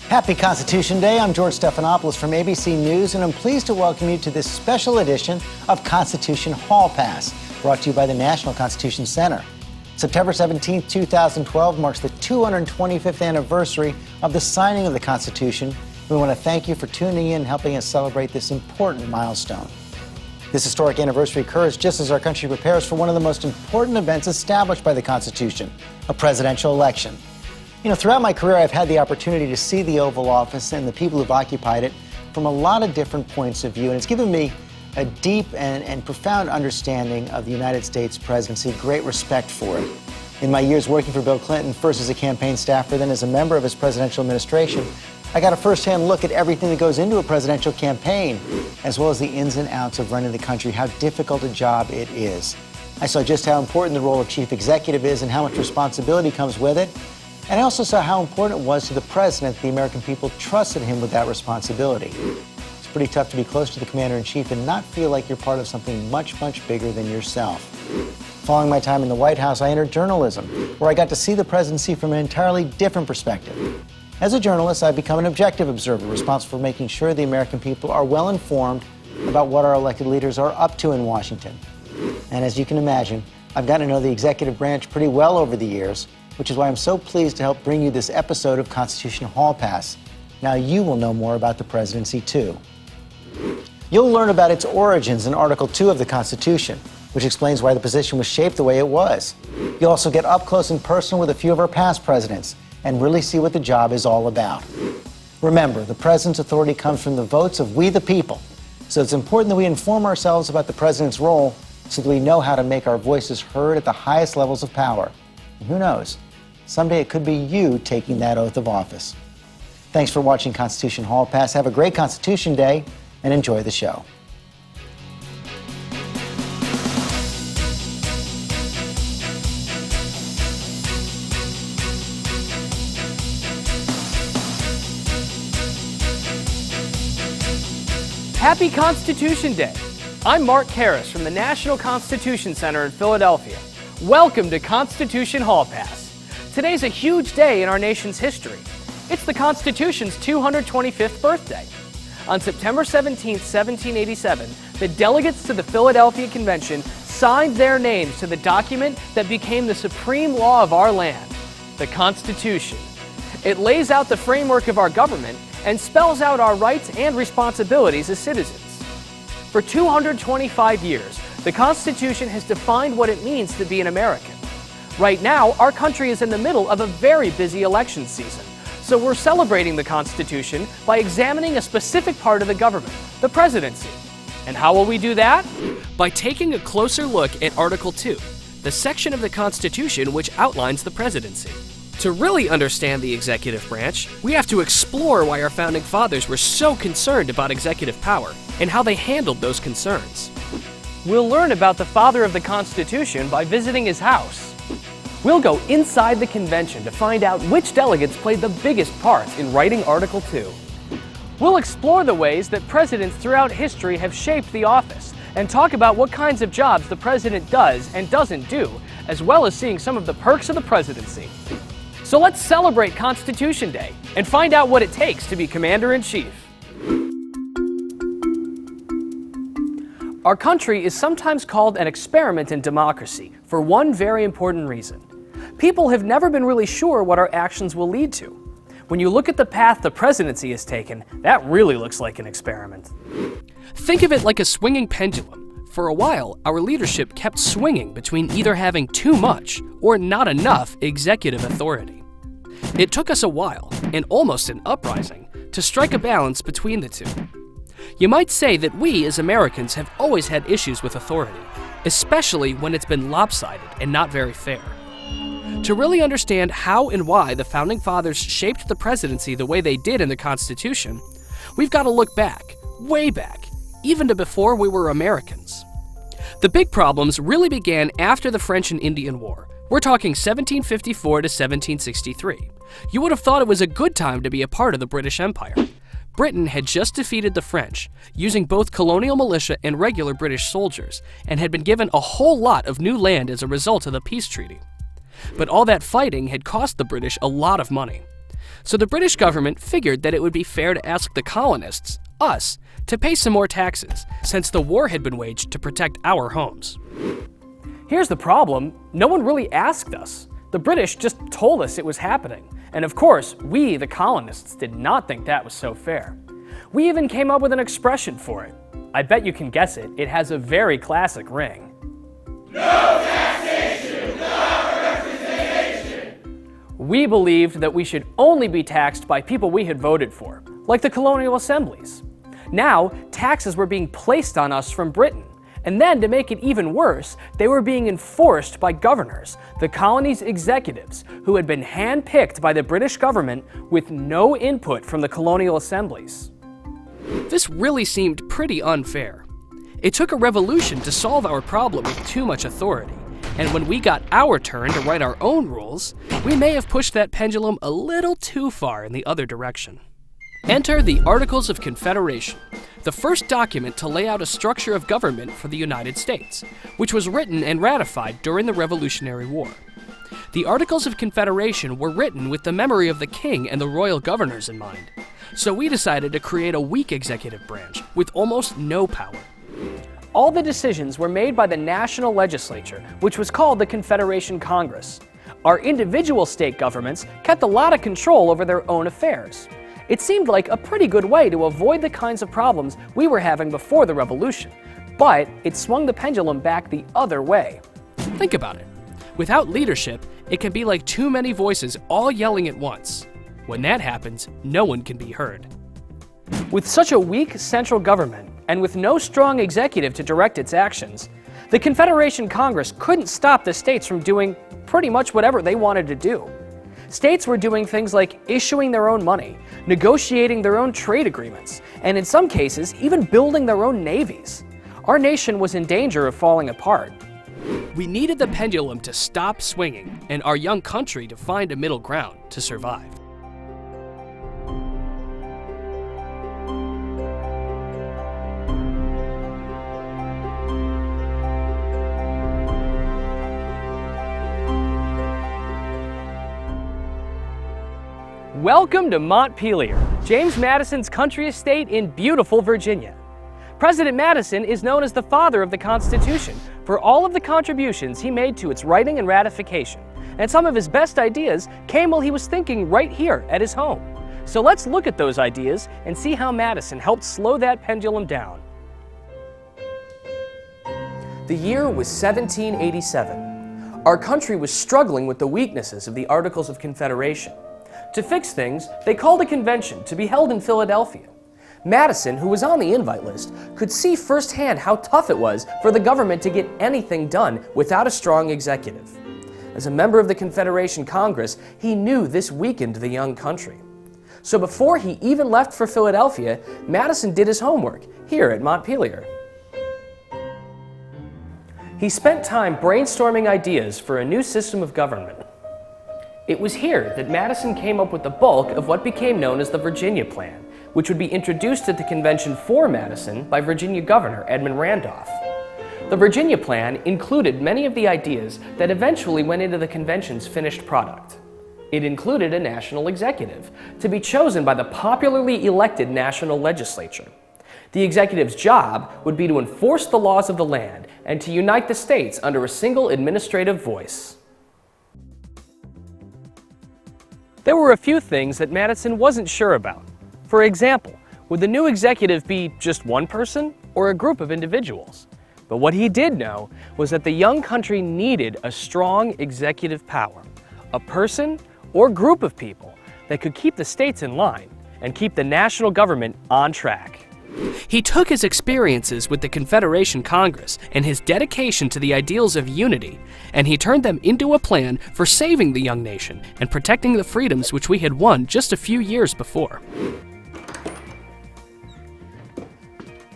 Happy Constitution Day. I'm George Stephanopoulos from ABC News, and I'm pleased to welcome you to this special edition of Constitution Hall Pass, brought to you by the National Constitution Center. September 17, 2012 marks the 225th anniversary of the signing of the Constitution. We want to thank you for tuning in and helping us celebrate this important milestone. This historic anniversary occurs just as our country prepares for one of the most important events established by the Constitution, a presidential election. You know, throughout my career, I've had the opportunity to see the Oval Office and the people who've occupied it from a lot of different points of view, and it's given me a deep and profound understanding of the United States presidency, great respect for it. In my years working for Bill Clinton, first as a campaign staffer, then as a member of his presidential administration, I got a firsthand look at everything that goes into a presidential campaign, as well as the ins and outs of running the country, how difficult a job it is. I saw just how important the role of chief executive is and how much responsibility comes with it. And I also saw how important it was to the president the American people trusted him with that responsibility. It's pretty tough to be close to the commander-in-chief and not feel like you're part of something much, much bigger than yourself. Following my time in the White House, I entered journalism, where I got to see the presidency from an entirely different perspective. As a journalist, I've become an objective observer, responsible for making sure the American people are well informed about what our elected leaders are up to in Washington. And as you can imagine, I've gotten to know the executive branch pretty well over the years, which is why I'm so pleased to help bring you this episode of Constitution Hall Pass. Now you will know more about the presidency, too. You'll learn about its origins in Article 2 of the Constitution, which explains why the position was shaped the way it was. You'll also get up close and personal with a few of our past presidents and really see what the job is all about. Remember, the president's authority comes from the votes of we the people, so it's important that we inform ourselves about the president's role so that we know how to make our voices heard at the highest levels of power. And who knows, someday it could be you taking that oath of office. Thanks for watching Constitution Hall Pass. Have a great Constitution Day and enjoy the show. Happy Constitution Day! I'm Mark Harris from the National Constitution Center in Philadelphia. Welcome to Constitution Hall Pass. Today's a huge day in our nation's history. It's the Constitution's 225th birthday. On September 17, 1787, the delegates to the Philadelphia Convention signed their names to the document that became the supreme law of our land, the Constitution. It lays out the framework of our government and spells out our rights and responsibilities as citizens. For 225 years, the Constitution has defined what it means to be an American. Right now, our country is in the middle of a very busy election season, so we're celebrating the Constitution by examining a specific part of the government, the presidency. And how will we do that? By taking a closer look at Article 2, the section of the Constitution which outlines the presidency. To really understand the executive branch, we have to explore why our founding fathers were so concerned about executive power and how they handled those concerns. We'll learn about the father of the Constitution by visiting his house. We'll go inside the convention to find out which delegates played the biggest part in writing Article 2. We'll explore the ways that presidents throughout history have shaped the office and talk about what kinds of jobs the president does and doesn't do, as well as seeing some of the perks of the presidency. So let's celebrate Constitution Day and find out what it takes to be Commander-in-Chief. Our country is sometimes called an experiment in democracy for one very important reason. People have never been really sure what our actions will lead to. When you look at the path the presidency has taken, that really looks like an experiment. Think of it like a swinging pendulum. For a while, our leadership kept swinging between either having too much or not enough executive authority. It took us a while, and almost an uprising, to strike a balance between the two. You might say that we as Americans have always had issues with authority, especially when it's been lopsided and not very fair. To really understand how and why the Founding Fathers shaped the presidency the way they did in the Constitution, we've got to look back, way back, even to before we were Americans. The big problems really began after the French and Indian War. We're talking 1754 to 1763. You would have thought it was a good time to be a part of the British Empire. Britain had just defeated the French, using both colonial militia and regular British soldiers, and had been given a whole lot of new land as a result of the peace treaty. But all that fighting had cost the British a lot of money. So the British government figured that it would be fair to ask the colonists, us, to pay some more taxes, since the war had been waged to protect our homes. Here's the problem: no one really asked us. The British just told us it was happening. And of course, we, the colonists, did not think that was so fair. We even came up with an expression for it. I bet you can guess it. It has a very classic ring. No taxation without representation. We believed that we should only be taxed by people we had voted for, like the colonial assemblies. Now, taxes were being placed on us from Britain. And then, to make it even worse, they were being enforced by governors, the colony's executives, who had been handpicked by the British government with no input from the colonial assemblies. This really seemed pretty unfair. It took a revolution to solve our problem with too much authority, and when we got our turn to write our own rules, we may have pushed that pendulum a little too far in the other direction. Enter the Articles of Confederation, the first document to lay out a structure of government for the United States, which was written and ratified during the Revolutionary War. The Articles of Confederation were written with the memory of the king and the royal governors in mind, so we decided to create a weak executive branch with almost no power. All the decisions were made by the national legislature, which was called the Confederation Congress. Our individual state governments kept a lot of control over their own affairs. It seemed like a pretty good way to avoid the kinds of problems we were having before the revolution, but it swung the pendulum back the other way. Think about it. Without leadership, it can be like too many voices all yelling at once. When that happens, no one can be heard. With such a weak central government, and with no strong executive to direct its actions, the Confederation Congress couldn't stop the states from doing pretty much whatever they wanted to do. States were doing things like issuing their own money, negotiating their own trade agreements, and in some cases, even building their own navies. Our nation was in danger of falling apart. We needed the pendulum to stop swinging, and our young country to find a middle ground to survive. Welcome to Montpelier, James Madison's country estate in beautiful Virginia. President Madison is known as the father of the Constitution for all of the contributions he made to its writing and ratification, and some of his best ideas came while he was thinking right here at his home. So let's look at those ideas and see how Madison helped slow that pendulum down. The year was 1787. Our country was struggling with the weaknesses of the Articles of Confederation. To fix things, they called a convention to be held in Philadelphia. Madison, who was on the invite list, could see firsthand how tough it was for the government to get anything done without a strong executive. As a member of the Confederation Congress, he knew this weakened the young country. So before he even left for Philadelphia, Madison did his homework here at Montpelier. He spent time brainstorming ideas for a new system of government. It was here that Madison came up with the bulk of what became known as the Virginia Plan, which would be introduced at the convention for Madison by Virginia Governor Edmund Randolph. The Virginia Plan included many of the ideas that eventually went into the convention's finished product. It included a national executive, to be chosen by the popularly elected national legislature. The executive's job would be to enforce the laws of the land and to unite the states under a single administrative voice. There were a few things that Madison wasn't sure about. For example, would the new executive be just one person or a group of individuals? But what he did know was that the young country needed a strong executive power, a person or group of people that could keep the states in line and keep the national government on track. He took his experiences with the Confederation Congress and his dedication to the ideals of unity, and he turned them into a plan for saving the young nation and protecting the freedoms which we had won just a few years before.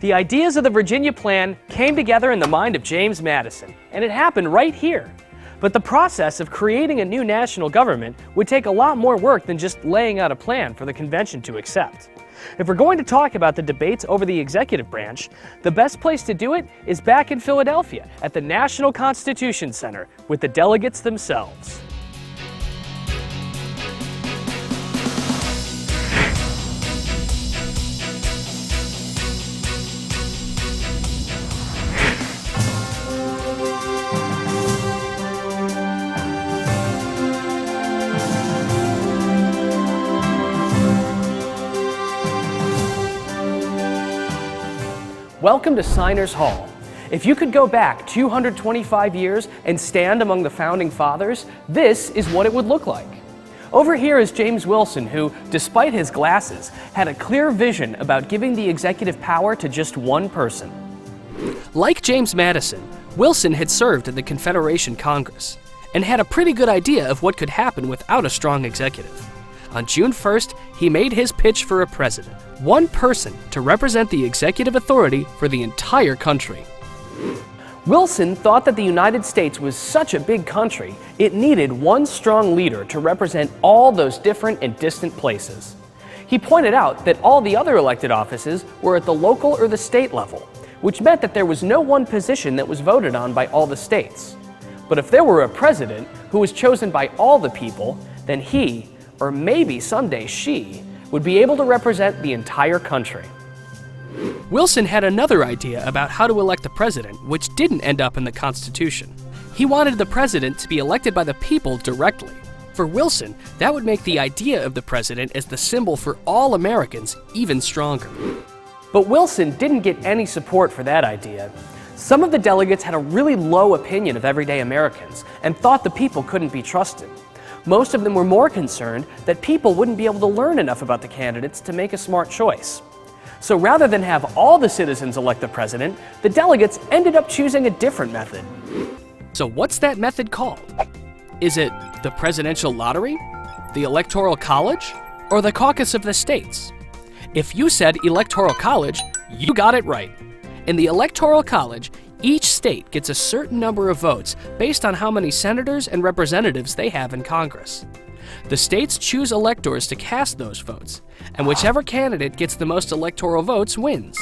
The ideas of the Virginia Plan came together in the mind of James Madison, and it happened right here. But the process of creating a new national government would take a lot more work than just laying out a plan for the convention to accept. If we're going to talk about the debates over the executive branch, the best place to do it is back in Philadelphia at the National Constitution Center with the delegates themselves. Welcome to Signers Hall. If you could go back 225 years and stand among the Founding Fathers, this is what it would look like. Over here is James Wilson, who, despite his glasses, had a clear vision about giving the executive power to just one person. Like James Madison, Wilson had served in the Confederation Congress and had a pretty good idea of what could happen without a strong executive. On June 1st, he made his pitch for a president, one person to represent the executive authority for the entire country. Wilson thought that the United States was such a big country, it needed one strong leader to represent all those different and distant places. He pointed out that all the other elected offices were at the local or the state level, which meant that there was no one position that was voted on by all the states. But if there were a president who was chosen by all the people, then he, or maybe someday she, would be able to represent the entire country. Wilson had another idea about how to elect the president, which didn't end up in the Constitution. He wanted the president to be elected by the people directly. For Wilson, that would make the idea of the president as the symbol for all Americans even stronger. But Wilson didn't get any support for that idea. Some of the delegates had a really low opinion of everyday Americans and thought the people couldn't be trusted. Most of them were more concerned that people wouldn't be able to learn enough about the candidates to make a smart choice. So rather than have all the citizens elect the president, the delegates ended up choosing a different method. So what's that method called? Is it the presidential lottery, the electoral college, or the caucus of the states? If you said electoral college, you got it right. In the electoral college, each state gets a certain number of votes based on how many senators and representatives they have in Congress. The states choose electors to cast those votes, and whichever candidate gets the most electoral votes wins.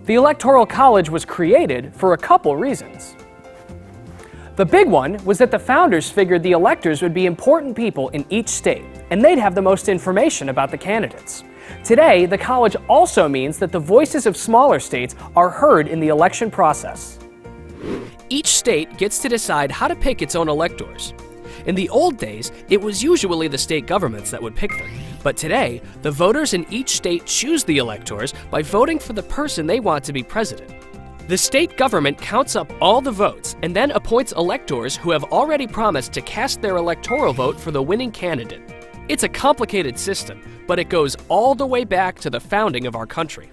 The Electoral College was created for a couple reasons. The big one was that the founders figured the electors would be important people in each state, and they'd have the most information about the candidates. Today, the college also means that the voices of smaller states are heard in the election process. Each state gets to decide how to pick its own electors. In the old days, it was usually the state governments that would pick them. But today, the voters in each state choose the electors by voting for the person they want to be president. The state government counts up all the votes and then appoints electors who have already promised to cast their electoral vote for the winning candidate. It's a complicated system, but it goes all the way back to the founding of our country.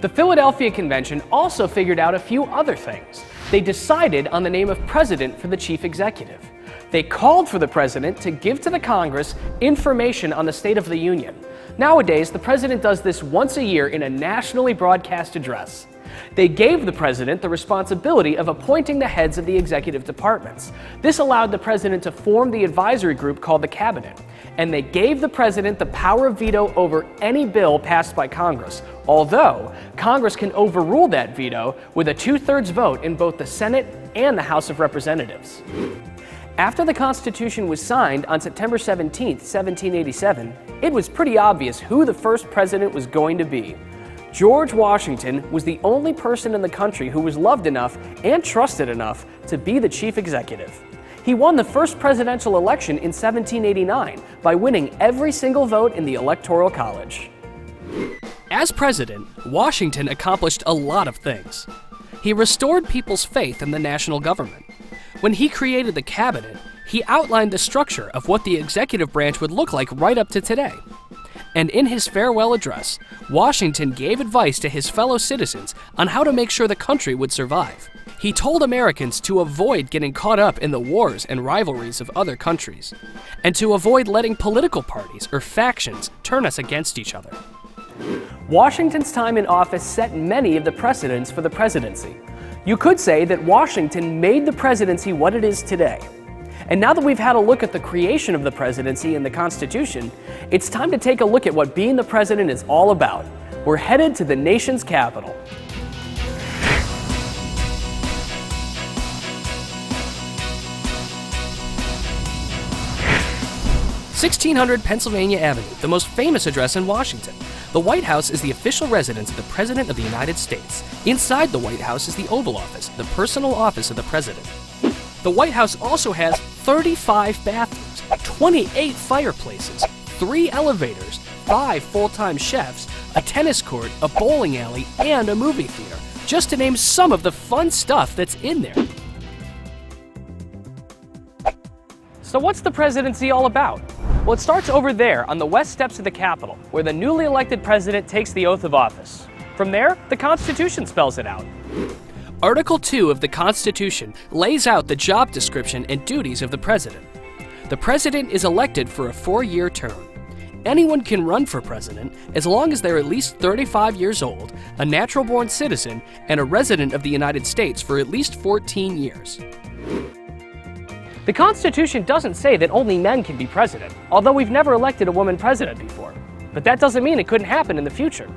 The Philadelphia Convention also figured out a few other things. They decided on the name of president for the chief executive. They called for the president to give to the Congress information on the State of the Union. Nowadays, the president does this once a year in a nationally broadcast address. They gave the president the responsibility of appointing the heads of the executive departments. This allowed the president to form the advisory group called the cabinet. And they gave the president the power of veto over any bill passed by Congress, although Congress can overrule that veto with a 2/3 vote in both the Senate and the House of Representatives. After the Constitution was signed on September 17, 1787, it was pretty obvious who the first president was going to be. George Washington was the only person in the country who was loved enough and trusted enough to be the chief executive. He won the first presidential election in 1789 by winning every single vote in the Electoral College. As president, Washington accomplished a lot of things. He restored people's faith in the national government. When he created the cabinet, he outlined the structure of what the executive branch would look like right up to today. And in his farewell address, Washington gave advice to his fellow citizens on how to make sure the country would survive. He told Americans to avoid getting caught up in the wars and rivalries of other countries, and to avoid letting political parties or factions turn us against each other. Washington's time in office set many of the precedents for the presidency. You could say that Washington made the presidency what it is today. And now that we've had a look at the creation of the presidency and the Constitution, it's time to take a look at what being the president is all about. We're headed to the nation's capital. 1600 Pennsylvania Avenue, the most famous address in Washington. The White House is the official residence of the President of the United States. Inside the White House is the Oval Office, the personal office of the President. The White House also has 35 bathrooms, 28 fireplaces, 3 elevators, 5 full-time chefs, a tennis court, a bowling alley, and a movie theater, just to name some of the fun stuff that's in there. So what's the presidency all about? Well, it starts over there on the west steps of the Capitol, where the newly elected president takes the oath of office. From there, the Constitution spells it out. Article 2 of the Constitution lays out the job description and duties of the president. The president is elected for a 4-year term. Anyone can run for president as long as they're at least 35 years old, a natural-born citizen, and a resident of the United States for at least 14 years. The Constitution doesn't say that only men can be president, although we've never elected a woman president before. But that doesn't mean it couldn't happen in the future.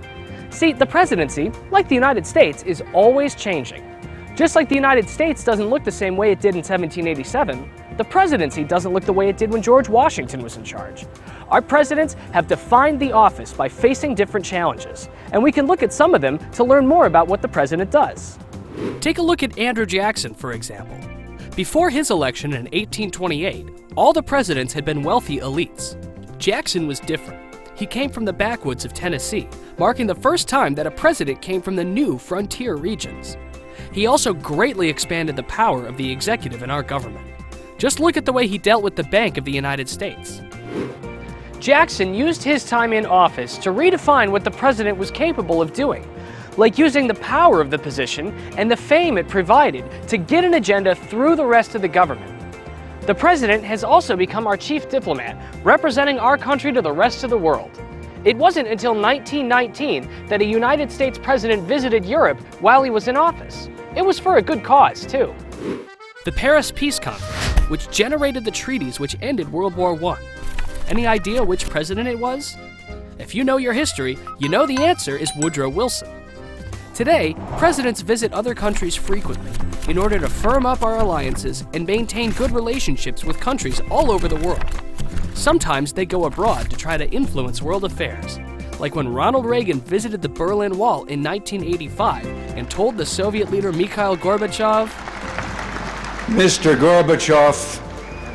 See, the presidency, like the United States, is always changing. Just like the United States doesn't look the same way it did in 1787, the presidency doesn't look the way it did when George Washington was in charge. Our presidents have defined the office by facing different challenges, and we can look at some of them to learn more about what the president does. Take a look at Andrew Jackson, for example. Before his election in 1828, all the presidents had been wealthy elites. Jackson was different. He came from the backwoods of Tennessee, marking the first time that a president came from the new frontier regions. He also greatly expanded the power of the executive in our government. Just look at the way he dealt with the Bank of the United States. Jackson used his time in office to redefine what the president was capable of doing, like using the power of the position and the fame it provided to get an agenda through the rest of the government. The president has also become our chief diplomat, representing our country to the rest of the world. It wasn't until 1919 that a United States president visited Europe while he was in office. It was for a good cause, too. The Paris Peace Conference, which generated the treaties which ended World War I. Any idea which president it was? If you know your history, you know the answer is Woodrow Wilson. Today, presidents visit other countries frequently in order to firm up our alliances and maintain good relationships with countries all over the world. Sometimes they go abroad to try to influence world affairs, like when Ronald Reagan visited the Berlin Wall in 1985 and told the Soviet leader Mikhail Gorbachev, "Mr. Gorbachev,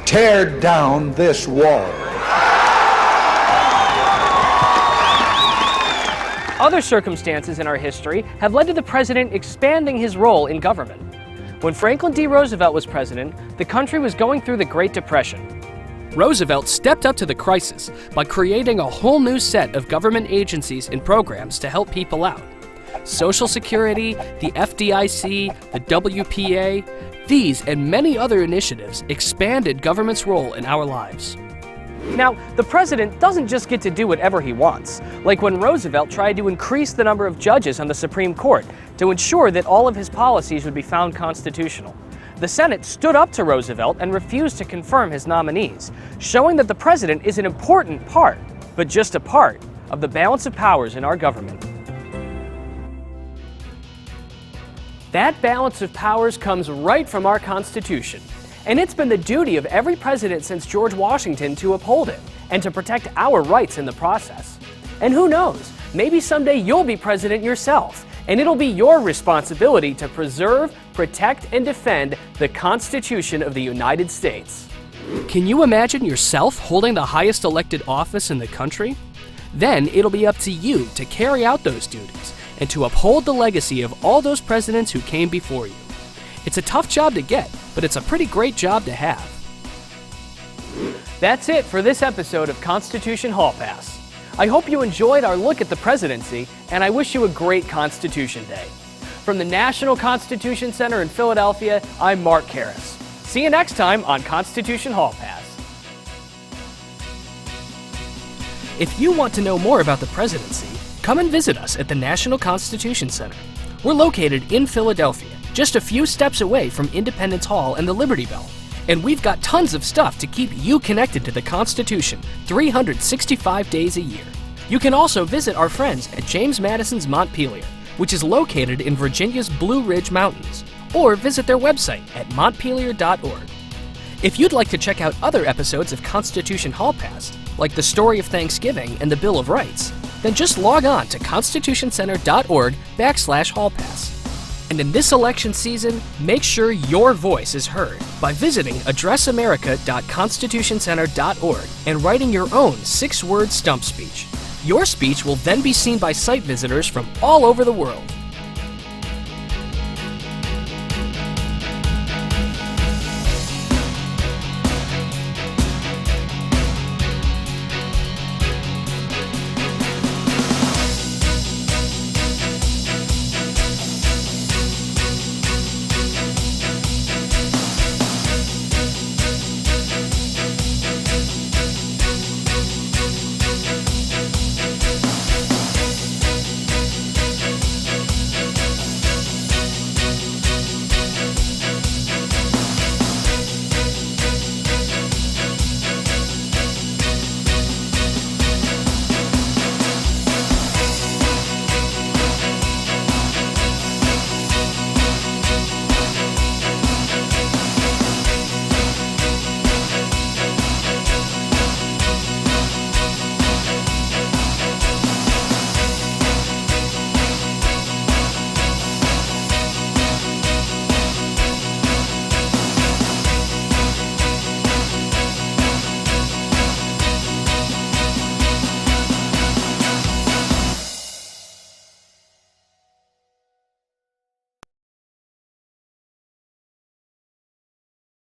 tear down this wall." Other circumstances in our history have led to the president expanding his role in government. When Franklin D. Roosevelt was president, the country was going through the Great Depression. Roosevelt stepped up to the crisis by creating a whole new set of government agencies and programs to help people out. Social Security, the FDIC, the WPA, these and many other initiatives expanded government's role in our lives. Now, the president doesn't just get to do whatever he wants, like when Roosevelt tried to increase the number of judges on the Supreme Court to ensure that all of his policies would be found constitutional. The Senate stood up to Roosevelt and refused to confirm his nominees, showing that the president is an important part, but just a part, of the balance of powers in our government. That balance of powers comes right from our Constitution. And it's been the duty of every president since George Washington to uphold it and to protect our rights in the process. And who knows, maybe someday you'll be president yourself, and it'll be your responsibility to preserve, protect, and defend the Constitution of the United States. Can you imagine yourself holding the highest elected office in the country? Then it'll be up to you to carry out those duties and to uphold the legacy of all those presidents who came before you. It's a tough job to get, but it's a pretty great job to have. That's it for this episode of Constitution Hall Pass. I hope you enjoyed our look at the presidency, and I wish you a great Constitution Day. From the National Constitution Center in Philadelphia, I'm Mark Karras. See you next time on Constitution Hall Pass. If you want to know more about the presidency, come and visit us at the National Constitution Center. We're located in Philadelphia, just a few steps away from Independence Hall and the Liberty Bell. And we've got tons of stuff to keep you connected to the Constitution 365 days a year. You can also visit our friends at James Madison's Montpelier, which is located in Virginia's Blue Ridge Mountains, or visit their website at montpelier.org. If you'd like to check out other episodes of Constitution Hall Pass, like the Story of Thanksgiving and the Bill of Rights, then just log on to constitutioncenter.org/hallpass. And in this election season, make sure your voice is heard by visiting addressamerica.constitutioncenter.org and writing your own 6-word stump speech. Your speech will then be seen by site visitors from all over the world.